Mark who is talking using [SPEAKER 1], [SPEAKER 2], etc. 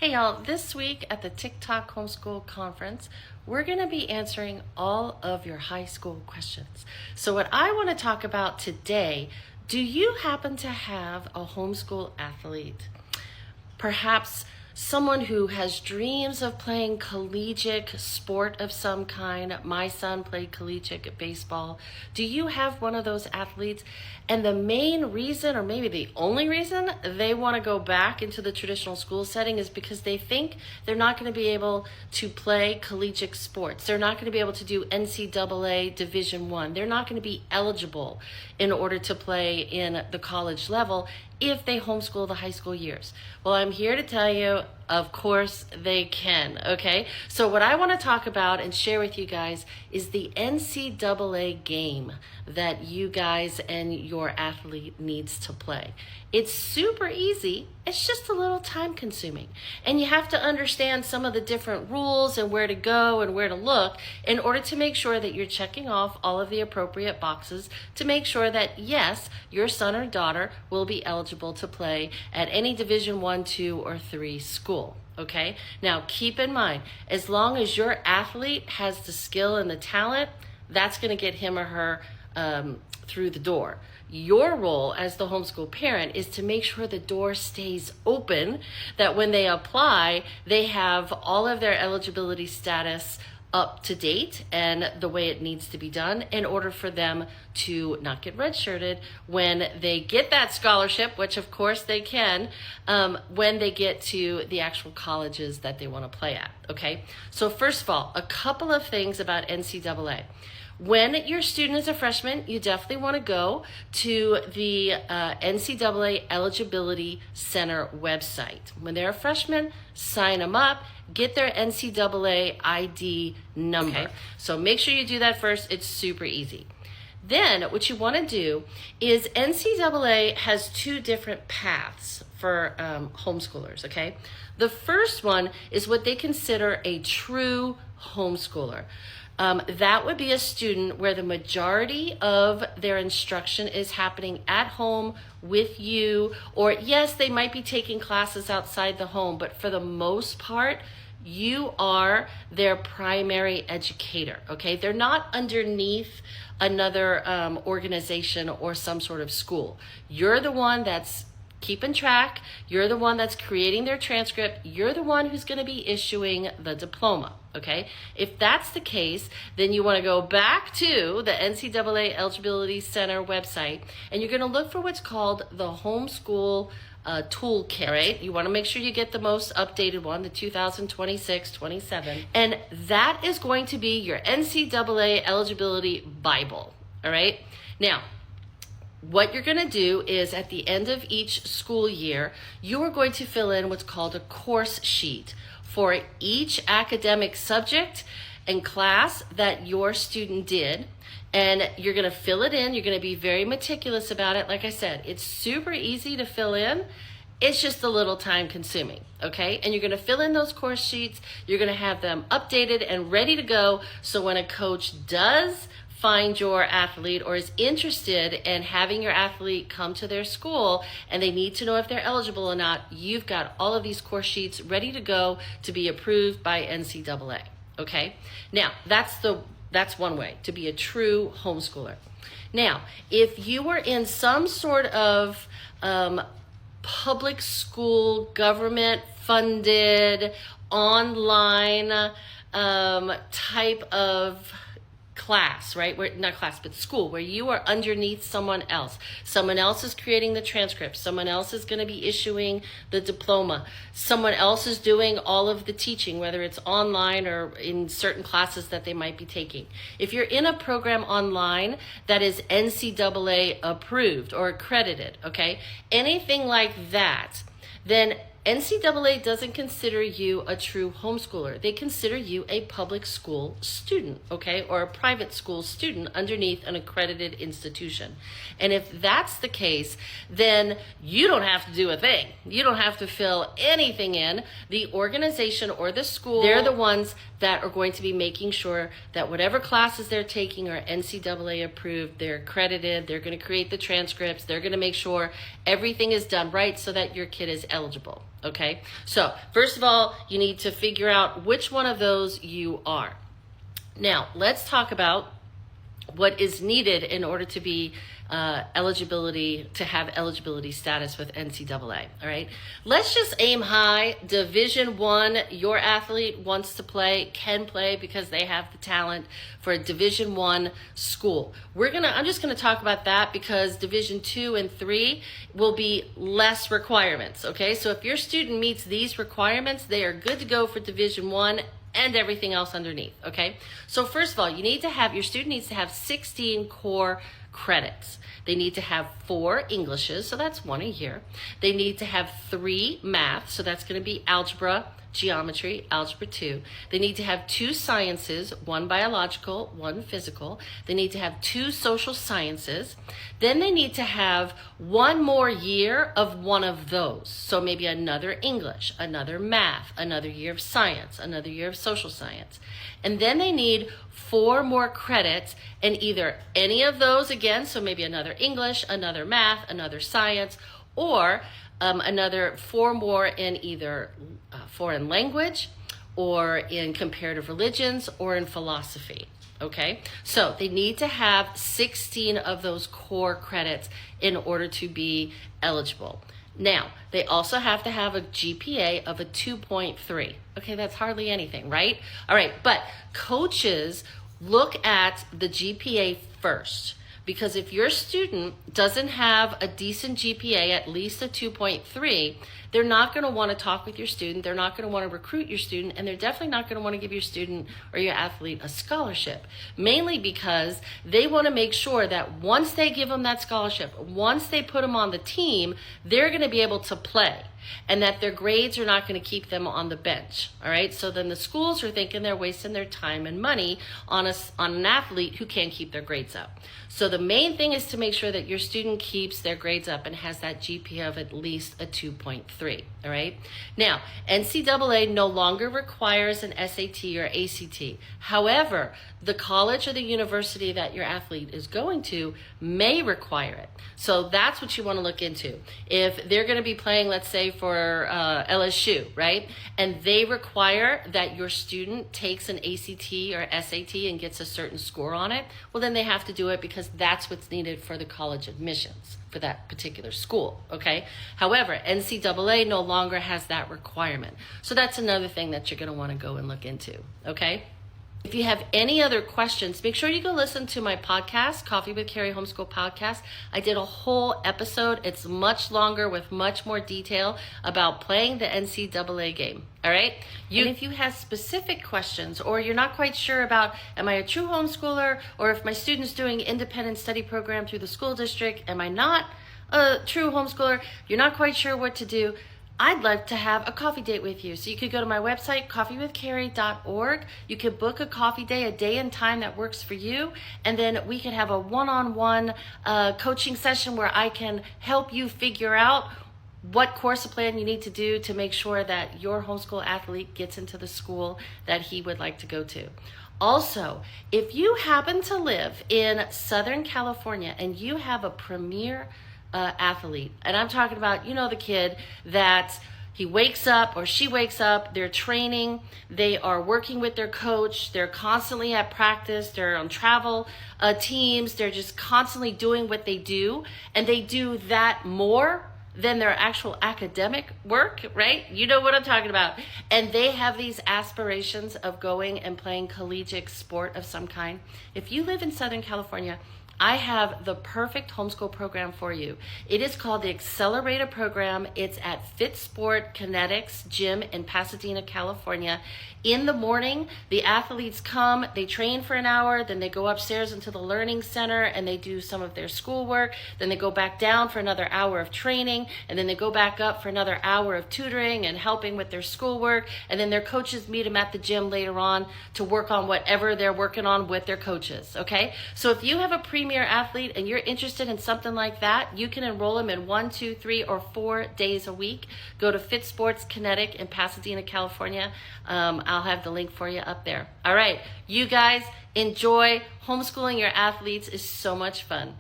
[SPEAKER 1] Hey y'all, this week at the TikTok Homeschool Conference, we're going to be answering all of your high school questions. So what I want to talk about today, do you happen to have a homeschool athlete? Perhaps someone who has dreams of playing collegiate sport of some kind. My son played collegiate baseball. Do you have one of those athletes? And the main reason, or maybe the only reason, they want to go back into the traditional school setting is because they think they're not going to be able to play collegiate sports. They're not going to be able to do NCAA Division I. They're not going to be eligible in order to play in the college level if they homeschool the high school years. Well, I'm here to tell you, of course they can, okay? So what I want to talk about and share with you guys is the NCAA game that you guys and your athlete needs to play. It's super easy. It's just a little time consuming. And you have to understand some of the different rules and where to go and where to look in order to make sure that you're checking off all of the appropriate boxes to make sure that, yes, your son or daughter will be eligible to play at any Division I, II, or III school. Okay? Now, keep in mind, as long as your athlete has the skill and the talent, that's going to get him or her through the door. Your role as the homeschool parent is to make sure the door stays open, that when they apply, they have all of their eligibility status up to date and the way it needs to be done in order for them to not get redshirted when they get that scholarship, which of course they can, when they get to the actual colleges that they want to play at, okay? So first of all, a couple of things about NCAA. When your student is a freshman, you definitely want to go to the NCAA Eligibility Center website. When they're a freshman, sign them up, get their NCAA ID number. Okay. So make sure you do that first. It's super easy. Then what you want to do is NCAA has two different paths for homeschoolers, okay? The first one is what they consider a true homeschooler. That would be a student where the majority of their instruction is happening at home with you, or yes, they might be taking classes outside the home, but for the most part, you are their primary educator, okay? They're not underneath another organization or some sort of school. You're the one that's keeping track. You're the one that's creating their transcript. You're the one who's going to be issuing the diploma, okay? If that's the case, then you want to go back to the NCAA Eligibility Center website, and you're going to look for what's called the Homeschool Toolkit, right? You want to make sure you get the most updated one, the 2026-27, and that is going to be your NCAA Eligibility Bible, all right? Now, what you're going to do is at the end of each school year, you are going to fill in what's called a course sheet for each academic subject and class that your student did. And you're going to fill it in. You're going to be very meticulous about it. Like I said, it's super easy to fill in. It's just a little time consuming, okay? And you're going to fill in those course sheets. You're going to have them updated and ready to go. So when a coach does find your athlete or is interested in having your athlete come to their school and they need to know if they're eligible or not, you've got all of these course sheets ready to go to be approved by NCAA, okay? Now, that's one way to be a true homeschooler. Now, if you were in some sort of public school, government funded, online type of class, right? Not class, but school, where you are underneath someone else. Someone else is creating the transcript. Someone else is going to be issuing the diploma. Someone else is doing all of the teaching, whether it's online or in certain classes that they might be taking. If you're in a program online that is NCAA approved or accredited, okay, anything like that, then NCAA doesn't consider you a true homeschooler. They consider you a public school student, okay, or a private school student underneath an accredited institution. And if that's the case, then you don't have to do a thing. You don't have to fill anything in. The organization or the school, they're the ones that are going to be making sure that whatever classes they're taking are NCAA approved, they're accredited, they're going to create the transcripts, they're going to make sure everything is done right so that your kid is eligible. Okay, so first of all, you need to figure out which one of those you are. Now, let's talk about what is needed in order to be have eligibility status with NCAA. All right, let's just aim high. Division I, your athlete wants to play, can play because they have the talent for a Division I school. I'm just gonna talk about that because Division II and III will be less requirements. Okay, so if your student meets these requirements, they are good to go for Division I and everything else underneath. Okay, so first of all, your student needs to have 16 core credits. They need to have 4 Englishes, so that's 1 a year. They need to have 3 math, so that's going to be algebra, geometry, algebra 2. They need to have 2 sciences, 1 biological, 1 physical. They need to have 2 social sciences. Then they need to have 1 more year of one of those. So maybe another English, another math, another year of science, another year of social science. And then they need 4 more credits in either any of those again, so maybe another English, another math, another science, or another 4 more in either foreign language or in comparative religions or in philosophy. Okay, so they need to have 16 of those core credits in order to be eligible. Now, they also have to have a GPA of a 2.3. Okay, that's hardly anything, right? All right, but coaches look at the GPA first, because if your student doesn't have a decent GPA, at least a 2.3, they're not going to want to talk with your student, they're not going to want to recruit your student, and they're definitely not going to want to give your student or your athlete a scholarship, mainly because they want to make sure that once they give them that scholarship, once they put them on the team, they're going to be able to play, and that their grades are not going to keep them on the bench. All right, so then the schools are thinking they're wasting their time and money on an athlete who can't keep their grades up. So the main thing is to make sure that your student keeps their grades up and has that GPA of at least a 2.3. All right, now NCAA no longer requires an SAT or ACT. However, the college or the university that your athlete is going to may require it. So that's what you want to look into. If they're going to be playing, let's say for LSU, right? And they require that your student takes an ACT or SAT and gets a certain score on it, well, then they have to do it because that's what's needed for the college admissions for that particular school, okay? However, NCAA no longer has that requirement. So that's another thing that you're going to want to go and look into, okay? If you have any other questions, make sure you go listen to my podcast, Coffee with Carrie Homeschool Podcast. I did a whole episode. It's much longer with much more detail about playing the NCAA game. All right? And if you have specific questions or you're not quite sure about, am I a true homeschooler, or if my student's doing independent study program through the school district, am I not a true homeschooler, you're not quite sure what to do, I'd like to have a coffee date with you. So you could go to my website, coffeewithcarrie.org. You could book a coffee day, a day and time that works for you. And then we could have a one-on-one coaching session where I can help you figure out what course of plan you need to do to make sure that your homeschool athlete gets into the school that he would like to go to. Also, if you happen to live in Southern California and you have a premier athlete, and I'm talking about, the kid that he wakes up or she wakes up, they're training, they are working with their coach, they're constantly at practice, they're on travel teams, they're just constantly doing what they do, and they do that more than their actual academic work, right? You know what I'm talking about. And they have these aspirations of going and playing collegiate sport of some kind. If you live in Southern California, I have the perfect homeschool program for you. It is called the Accelerator Program. It's at Fit Sport Kinetics Gym in Pasadena, California. In the morning, the athletes come, they train for an hour, then they go upstairs into the learning center and they do some of their schoolwork. Then they go back down for another hour of training, and then they go back up for another hour of tutoring and helping with their schoolwork. And then their coaches meet them at the gym later on to work on whatever they're working on with their coaches, okay? So if you have a premier athlete and you're interested in something like that, you can enroll them in 1, 2, 3, or 4 days a week. Go to Fit Sports Kinetic in Pasadena, California. I'll have the link for you up there. All right, you guys enjoy. Homeschooling your athletes is so much fun.